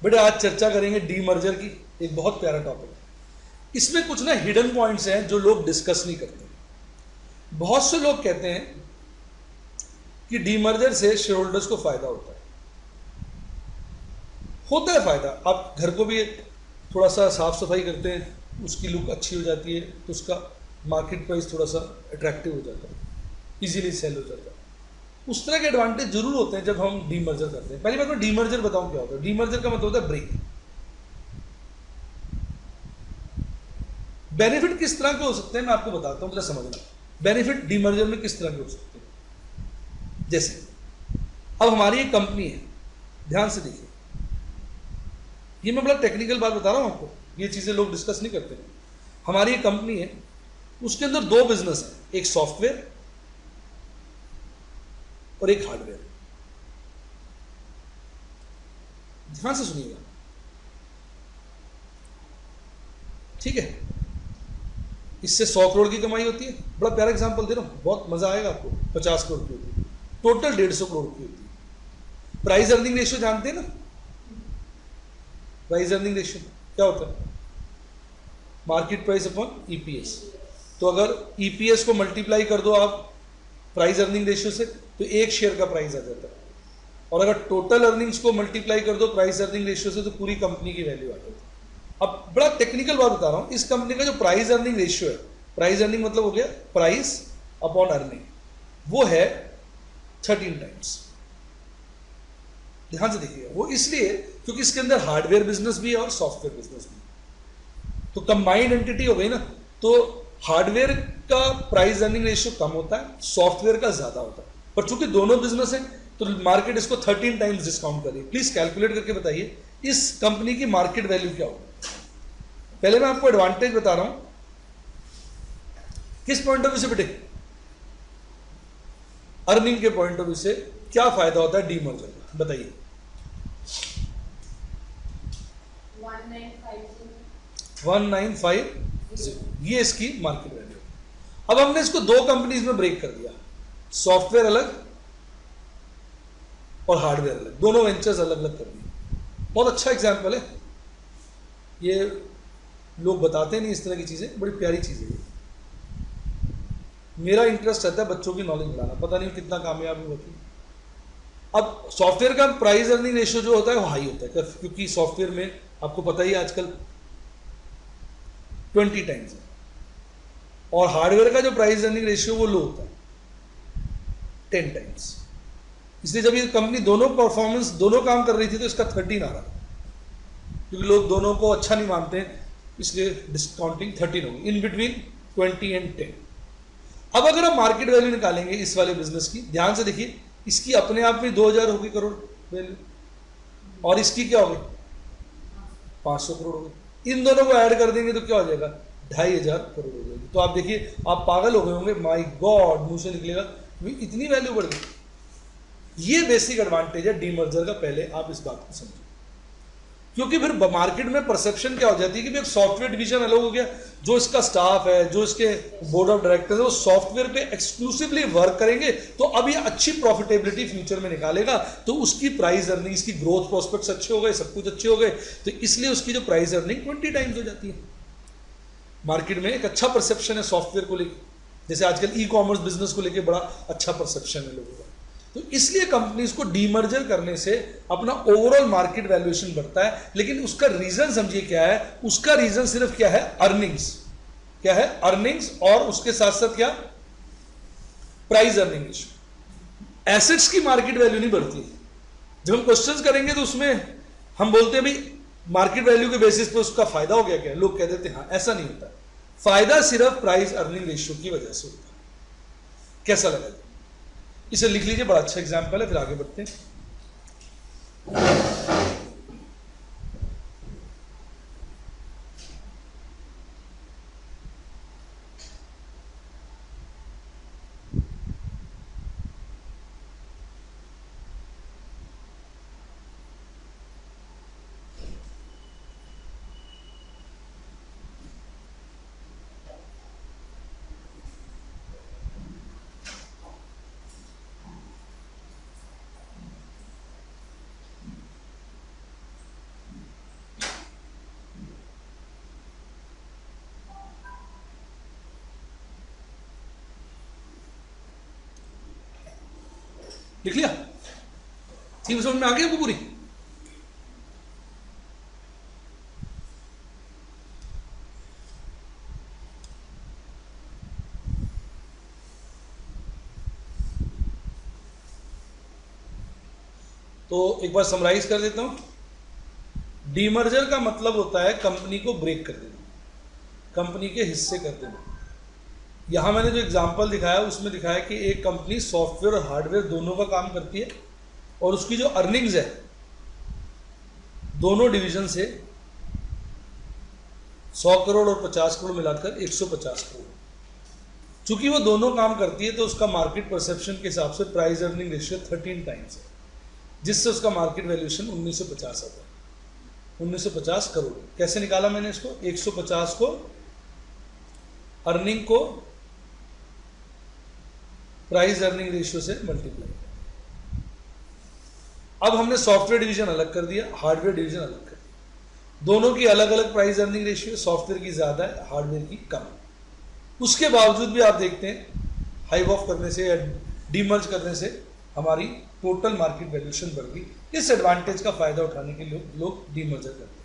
बेटा आज चर्चा करेंगे डीमर्जर की, एक बहुत प्यारा टॉपिक है। इसमें कुछ ना हिडन पॉइंट्स हैं जो लोग डिस्कस नहीं करते। बहुत से लोग कहते हैं कि डीमर्जर से शेयर होल्डर्स को फायदा होता है फायदा। आप घर को भी थोड़ा सा साफ सफाई करते हैं, उसकी लुक अच्छी हो जाती है, तो उसका मार्केट प्राइस थोड़ा सा अट्रैक्टिव हो जाता है, इजीली सेल हो जाता है। उस तरह के एडवांटेज जरूर होते हैं जब हम डीमर्जर करते हैं। पहली बात मैं डीमर्जर बताऊं क्या होता है। डीमर्जर का मतलब होता है ब्रेक। बेनिफिट किस तरह के हो सकते हैं मैं आपको बताता हूं, जरा समझना। बेनिफिट डीमर्जर में किस तरह के हो सकते हैं। जैसे अब हमारी एक कंपनी है, ध्यान से देखिए, ये मैं बड़ा टेक्निकल बात बता रहा हूं आपको, ये चीजें लोग डिस्कस नहीं करते। हमारी एक कंपनी है, उसके अंदर दो बिजनेस है, एक सॉफ्टवेयर और एक हार्डवेयर। ध्यान से सुनिएगा, ठीक है। इससे 100 करोड़ की कमाई होती है। बड़ा प्यारा एग्जांपल दे रहा हूं, बहुत मजा आएगा आपको। 50 करोड़ की होती है, टोटल 150 करोड़ की होती है। प्राइस अर्निंग रेशियो जानते हैं ना? प्राइस अर्निंग रेशियो क्या होता है? Market price upon EPS. तो अगर ईपीएस को मल्टीप्लाई कर दो आप प्राइस अर्निंग रेशियो से, तो एक शेयर का प्राइस आ जाता है। और अगर टोटल अर्निंग्स को मल्टीप्लाई कर दो प्राइस अर्निंग रेशियो से, तो पूरी कंपनी की वैल्यू आ जाती है। अब बड़ा टेक्निकल बात बता रहा हूं, इस कंपनी का जो प्राइस अर्निंग रेशियो है, प्राइस अर्निंग मतलब हो गया प्राइस अपॉन अर्निंग, वो है 13 टाइम्स। ध्यान से देखिएगा, वो इसलिए क्योंकि इसके अंदर हार्डवेयर बिजनेस भी है और सॉफ्टवेयर बिजनेस भी है। तो कंबाइंड एंटिटी हो गई ना, तो हार्डवेयर का प्राइस अर्निंग रेशियो कम होता है, सॉफ्टवेयर का ज्यादा होता है। पर चूंकि दोनों बिजनेस है तो मार्केट इसको 13 टाइम्स डिस्काउंट कर रही है। प्लीज कैलकुलेट करके बताइए इस कंपनी की मार्केट वैल्यू क्या होगी। पहले मैं आपको एडवांटेज बता रहा हूं, किस पॉइंट ऑफ व्यू से बेटे? अर्निंग के पॉइंट ऑफ व्यू से क्या फायदा होता है डीमर्जर का, बताइए। 1950, ये इसकी मार्केट वैल्यू। अब हमने इसको दो कंपनीज में ब्रेक कर दिया, सॉफ्टवेयर अलग और हार्डवेयर अलग, दोनों वेंचर्स अलग अलग कर दिए। बहुत अच्छा एग्जाम्पल है ये, लोग बताते नहीं इस तरह की चीजें, बड़ी प्यारी चीज है। मेरा इंटरेस्ट रहता है बच्चों की नॉलेज बढ़ाना, पता नहीं कितना कामयाब होती है। अब सॉफ्टवेयर का प्राइस अर्निंग रेशियो जो होता है वो हाई होता है, क्योंकि सॉफ्टवेयर में आपको पता ही आजकल 20 टाइम्स है, और हार्डवेयर का जो प्राइस अर्निंग रेशियो वो लो होता है 10 टाइम्स। इसलिए जब ये कंपनी दोनों परफॉर्मेंस दोनों काम कर रही थी तो इसका 13 आ रहा था, क्योंकि लोग दोनों को अच्छा नहीं मानते, इसलिए डिस्काउंटिंग 13 होगी, इन बिटवीन 20 एंड 10। अब अगर हम मार्केट वैल्यू निकालेंगे इस वाले बिजनेस की, ध्यान से देखिए, इसकी अपने आप में 2000 होगी करोड़ वैल्यू, और इसकी क्या होगी 500 करोड़ होगी। इन दोनों को ऐड कर देंगे तो क्या हो जाएगा 2500 करोड़ हो जाएगी। तो आप देखिए, आप पागल हो गए होंगे, माय गॉड, मुंह से निकलेगा इतनी वैल्यू बढ़ गई। ये बेसिक एडवांटेज है डीमर्जर का, पहले आप इस बात को समझो। क्योंकि फिर मार्केट में परसेप्शन क्या हो जाती है कि एक सॉफ्टवेयर डिवीजन अलग हो गया, जो इसका स्टाफ है, जो इसके बोर्ड ऑफ डायरेक्टर्स है, वो सॉफ्टवेयर पे एक्सक्लूसिवली वर्क करेंगे, तो अब ये अच्छी प्रॉफिटेबिलिटी फ्यूचर में निकालेगा, तो उसकी प्राइस अर्निंग, इसकी ग्रोथ प्रोस्पेक्ट्स अच्छे हो गए, सब कुछ अच्छे हो गए, तो इसलिए उसकी जो प्राइस अर्निंग 20 टाइम्स हो जाती है। मार्केट में एक अच्छा परसेप्शन है सॉफ्टवेयर को लेकर, जैसे आजकल ई कॉमर्स बिजनेस को लेकर बड़ा अच्छा परसेप्शन है लोगों का। तो इसलिए कंपनीज को डीमर्जर करने से अपना ओवरऑल मार्केट वैल्यूएशन बढ़ता है। लेकिन उसका रीजन समझिए क्या है, उसका रीजन सिर्फ क्या है, अर्निंग्स। क्या है? अर्निंग्स, और उसके साथ साथ क्या, प्राइस अर्निंग रेशियो। एसेट्स की मार्केट वैल्यू नहीं बढ़ती। जब हम क्वेश्चंस करेंगे तो उसमें हम बोलते हैं भाई मार्केट वैल्यू के बेसिस पे उसका फायदा हो गया क्या, लोग कह देते हैं हाँ, ऐसा नहीं होता। फायदा सिर्फ प्राइस अर्निंग रेशियो की वजह से होता है। कैसा लगा? इसे लिख लीजिए, बड़ा अच्छा एग्जांपल है, फिर आगे बढ़ते हैं। लिख लिया? थीम समझ में आ गई आपको पूरी? तो एक बार समराइज कर देता हूं। डीमर्जर का मतलब होता है कंपनी को ब्रेक कर देना, कंपनी के हिस्से कर देना। यहां मैंने जो एग्जांपल दिखाया उसमें दिखाया कि एक कंपनी सॉफ्टवेयर और हार्डवेयर दोनों का काम करती है और उसकी जो अर्निंग्स है दोनों डिवीजन से 100 करोड़ और 50 करोड़ मिलाकर 150 करोड़। चूंकि वो दोनों काम करती है तो उसका मार्केट परसेप्शन के हिसाब से प्राइस अर्निंग रेशियो 13 टाइम्स है, जिससे उसका मार्केट वैल्यूएशन 1950 आता है। 1950 करोड़ कैसे निकाला मैंने इसको? 150 को अर्निंग को प्राइस अर्निंग रेशियो से मल्टीप्लाई। अब हमने सॉफ्टवेयर डिवीजन अलग कर दिया, हार्डवेयर डिवीजन अलग कर दिया। दोनों की अलग अलग प्राइस अर्निंग रेशियो, सॉफ्टवेयर की ज्यादा है, हार्डवेयर की कम है। उसके बावजूद भी आप देखते हैं हाइव ऑफ करने से या डीमर्ज करने से हमारी टोटल मार्केट वैल्यूएशन बढ़ गई। इस एडवांटेज का फायदा उठाने के लिए लोग डीमर्जर करते हैं।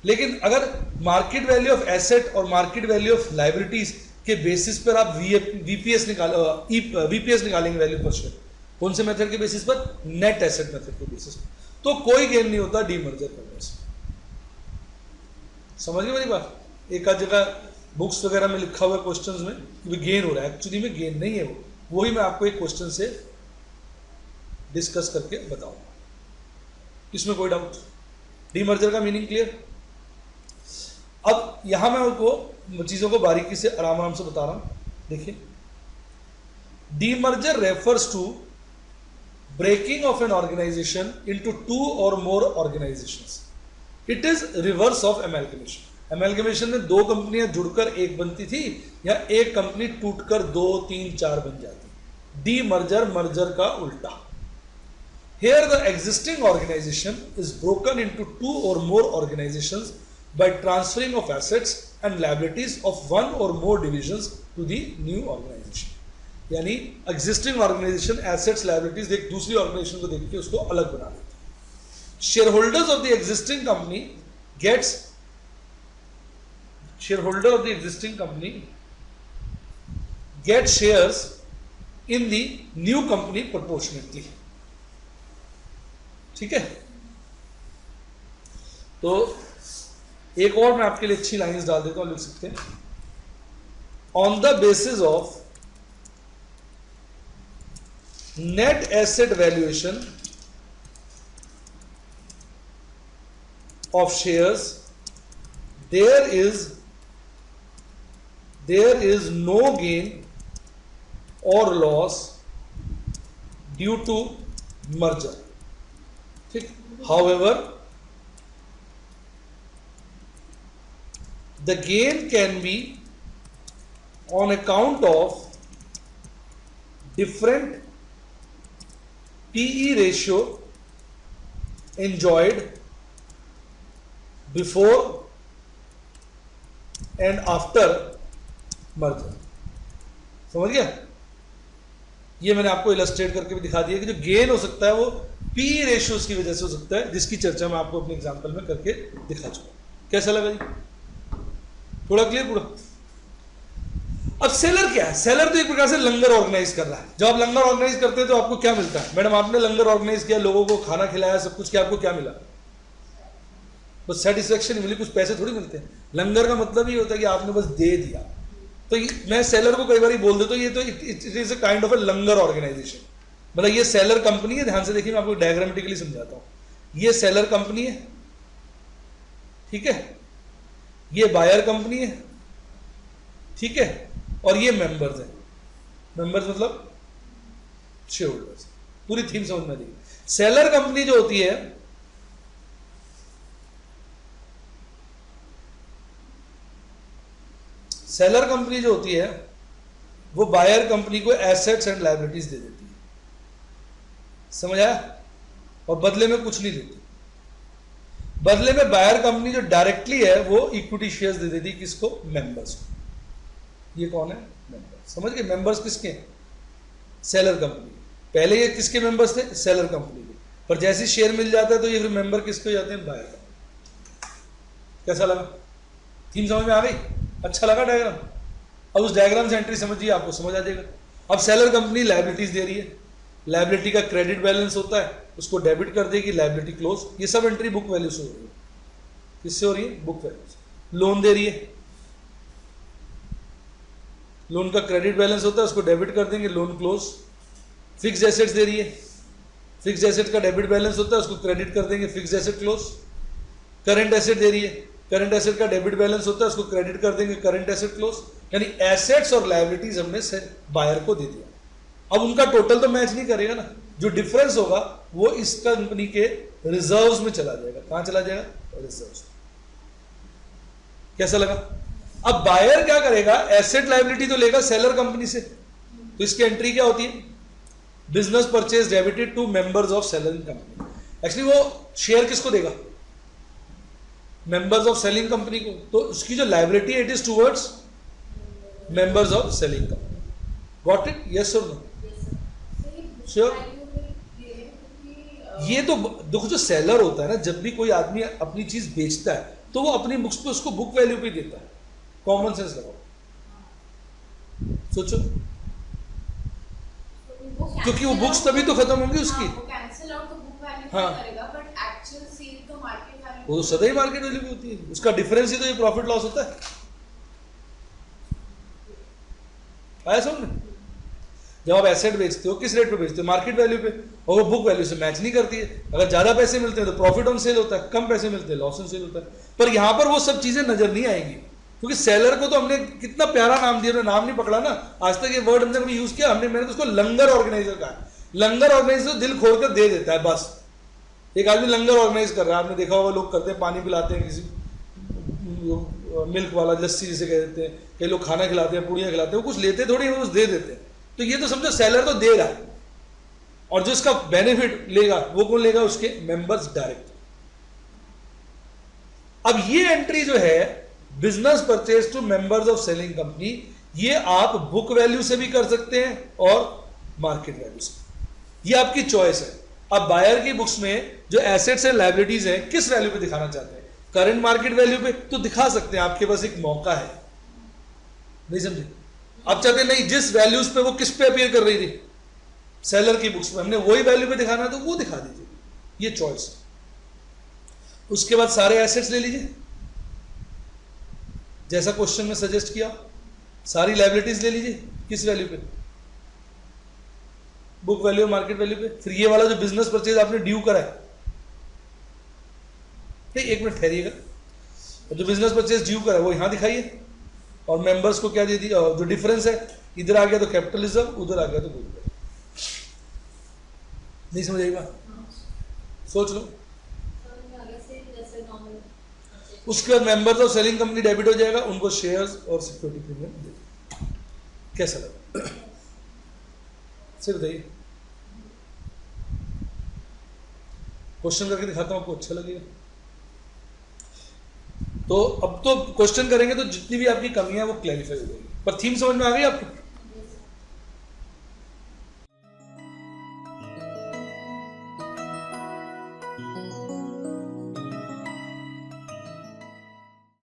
लेकिन अगर मार्केट वैल्यू ऑफ एसेट और मार्केट वैल्यू ऑफ लाइबिलिटीज के बेसिस पर आप वीपीएस निकालेंगे, वैल्यू पर शेयर, कौन से मेथड के बेसिस पर? नेट एसेट मेथड के बेसिस पर, तो कोई गेन नहीं होता डीमर्जर करने से। समझ गए मेरी बात? एक आध जगह बुक्स वगैरह में लिखा हुआ क्वेश्चंस में कि गेन हो रहा है, एक्चुअली में गेन नहीं है वो, वही मैं आपको एक क्वेश्चन से डिस्कस करके बताऊंगा। इसमें कोई डाउट? डीमर्जर का मीनिंग क्लियर? अब यहां मैं उनको चीजों को बारीकी से आराम से बता रहा हूं। देखिए, demerger refers to breaking of an organization into 2 और more organizations. It is reverse of amalgamation. Amalgamation में 2 कंपनियां जुड़कर एक बनती थी, या एक कंपनी टूटकर 2, 3, 4 बन जाती। डीमर्जर मर्जर का उल्टा। Here the existing organization is broken into 2 or more organizations by transferring of assets and liabilities of one or more divisions to the new organization. यानी existing organization assets liabilities देख दूसरी organization को देख के उसको अलग बना देते हैं। Shareholders of the existing company get shares in the new company proportionately. ठीक है? तो एक और मैं आपके लिए अच्छी लाइंस डाल देता हूं, लिख सकते हैं, on the basis of net asset valuation of shares there is no gain और लॉस ड्यू टू मर्जर। ठीक? However, the gain can be on account of different PE ratio enjoyed before and after merger। समझ गया? ये मैंने आपको illustrate करके भी दिखा दिया कि जो गेन हो सकता है वो पी रेशियोज की वजह से हो सकता है, जिसकी चर्चा मैं आपको अपने एग्जांपल में करके दिखा चुका। कैसा लगा जी? थोड़ा क्लियर? पूरा? अब सेलर क्या है? सेलर तो एक प्रकार से लंगर ऑर्गेनाइज कर रहा है। जब आप लंगर ऑर्गेनाइज करते हैं तो आपको क्या मिलता है? मैडम आपने लंगर ऑर्गेनाइज किया, लोगों को खाना खिलाया, सब कुछ किया, आपको क्या मिला? बस सेटिस्फेक्शन मिली, कुछ पैसे थोड़ी मिलते हैं। लंगर का मतलब ये होता है कि आपने बस दे दिया। तो मैं सेलर को कई बार बोल देता हूं, ये तो it is a kind of a larger organisation. मतलब ये सेलर कंपनी है, ध्यान से देखिए, मैं आपको डायग्रामेटिकली समझाता हूं। ये सेलर कंपनी है, ठीक है, ये बायर कंपनी है, ठीक है, और ये मेंबर्स है। मेंबर्स मतलब शेयर होल्डर्स। पूरी थीम समझ में आएगी। सेलर कंपनी जो होती है सेलर कंपनी जो होती है वो बायर कंपनी को एसेट्स एंड लायबिलिटीज दे देती है, समझ आया? और बदले में कुछ नहीं देती। बदले में बायर कंपनी जो डायरेक्टली है वो इक्विटी शेयर्स दे देती, किसको? मेंबर्स को। ये कौन है? मेंबर्स। समझ गए? मेंबर्स किसके हैं? Seller company. पहले ये किसके मेंबर्स थे? सेलर कंपनी के। पर जैसे शेयर मिल जाता है तो ये फिर मेंबर किसके हो जाते हैं? बायर का। कैसा लगा? थीम समझ में आ गई? अच्छा लगा डायग्राम? अब उस डायग्राम से एंट्री समझिए, आपको समझ आ जाएगा। अब सेलर कंपनी लायबिलिटीज दे रही है, लायबिलिटी का क्रेडिट बैलेंस होता है, उसको डेबिट कर देगी, लायबिलिटी क्लोज। ये सब एंट्री बुक वैल्यू से हो रही है। किससे हो रही है? बुक वैल्यू से। लोन दे रही है, लोन का क्रेडिट बैलेंस होता है, उसको डेबिट कर देंगे, लोन क्लोज। फिक्स्ड एसेट्स दे रही है, फिक्स्ड एसेट का डेबिट बैलेंस होता है, उसको क्रेडिट कर देंगे, fixed asset close. Current asset दे रही है, करंट एसेट का डेबिट बैलेंस होता है, उसको क्रेडिट कर देंगे, करंट एसेट क्लोज। यानी एसेट्स और लायबिलिटीज हमने बायर को दे दिया। अब उनका टोटल तो मैच नहीं करेगा ना, जो डिफरेंस होगा वो इस कंपनी के रिजर्व्स में चला जाएगा। कहां चला जाएगा? रिजर्व्स। कैसा लगा? अब बायर क्या करेगा? एसेट लायबिलिटी तो लेगा सेलर कंपनी से, तो इसकी एंट्री क्या होती है? Business purchase debited to members of selling company. Actually वो शेयर किसको देगा? मेंबर्स ऑफ सेलिंग कंपनी को। तो उसकी जो liability it is towards members of selling company. Got it? Yes और नो? श्योर? ये तो देखो, जो सेलर होता है ना, जब भी कोई आदमी अपनी चीज बेचता है तो वो अपनी बुक्स पे उसको बुक वैल्यू पे देता है। कॉमन सेंस लगाओ, सोचो, क्योंकि वो बुक्स तभी तो खत्म होंगी उसकी। हाँ, वो तो सदा ही मार्केट वैल्यू पे होती है, उसका डिफरेंस ही तो ये प्रॉफिट लॉस होता है। आया समझ में? जब आप एसेट बेचते हो किस रेट पे बेचते हो? मार्केट वैल्यू पे, और वो बुक वैल्यू से मैच नहीं करती है। अगर ज्यादा पैसे मिलते हैं तो प्रॉफिट ऑन सेल होता है, कम पैसे मिलते हैं लॉस ऑन सेल होता है। पर यहां पर वो सब चीजें नजर नहीं आएंगी, क्योंकि सेलर को तो हमने कितना प्यारा नाम दिया, नाम नहीं पकड़ा ना आज तक। ये वर्ड हमने कभी यूज किया? मैंने तो उसको लंगर ऑर्गेनाइजर कहा। लंगर ऑर्गेनाइजर दिल खोल कर दे देता है बस। एक आदमी लंगर ऑर्गेनाइज कर रहा है, आपने देखा होगा लोग करते हैं, पानी पिलाते हैं, किसी मिल्क वाला, लस्सी जिसे कह देते हैं, कई लोग खाना खिलाते हैं, पूड़ियां खिलाते हैं, वो कुछ लेते थोड़ी, वो दे देते हैं। तो ये तो समझो सेलर तो दे रहा है, और जो इसका बेनिफिट लेगा वो कौन लेगा? उसके मेंबर्स डायरेक्ट। अब ये एंट्री जो है business purchase to members of selling company, ये आप बुक वैल्यू से भी कर सकते हैं और मार्केट वैल्यू से, ये आपकी चॉइस है। अब बायर की बुक्स में जो एसेट्स एंड लायबिलिटीज हैं किस वैल्यू पे दिखाना चाहते हैं? करंट मार्केट वैल्यू पे तो दिखा सकते हैं, आपके पास एक मौका है। नहीं समझे? आप चाहते नहीं जिस वैल्यूज पे वो किस पे अपीयर कर रही थी सेलर की बुक्स में, हमने वही वैल्यू पे दिखाना है तो वो दिखा दीजिए, ये चॉइस है। उसके बाद सारे एसेट्स ले लीजिए जैसा क्वेश्चन में सजेस्ट किया, सारी लायबिलिटीज ले लीजिए किस वैल्यू पे? बुक वैल्यू, मार्केट वैल्यू पे। फिर ये वाला जो बिजनेस परचेज आपने ड्यू करा है, नहीं एक मिनट ठहरिएगा, जो बिजनेस परचेज ड्यू करा है वो यहां दिखाइए, और मेंबर्स को क्या दे दिया? जो डिफरेंस है, इधर आ गया तो कैपिटल रिजर्व, उधर आ गया तो गुडविल। नहीं समझ आई बात? सोच लो। उसके बाद members of selling company debit हो जाएगा, उनको शेयर्स और सिक्योरिटी प्रीमियम दे। कैसा लगा? सिर्फ बताइए, क्वेश्चन करके दिखाता हूं, आपको अच्छा लगेगा। तो अब तो क्वेश्चन करेंगे तो जितनी भी आपकी कमियां वो क्लैरिफाई हो जाएगी। पर थीम समझ में आ गई आपको?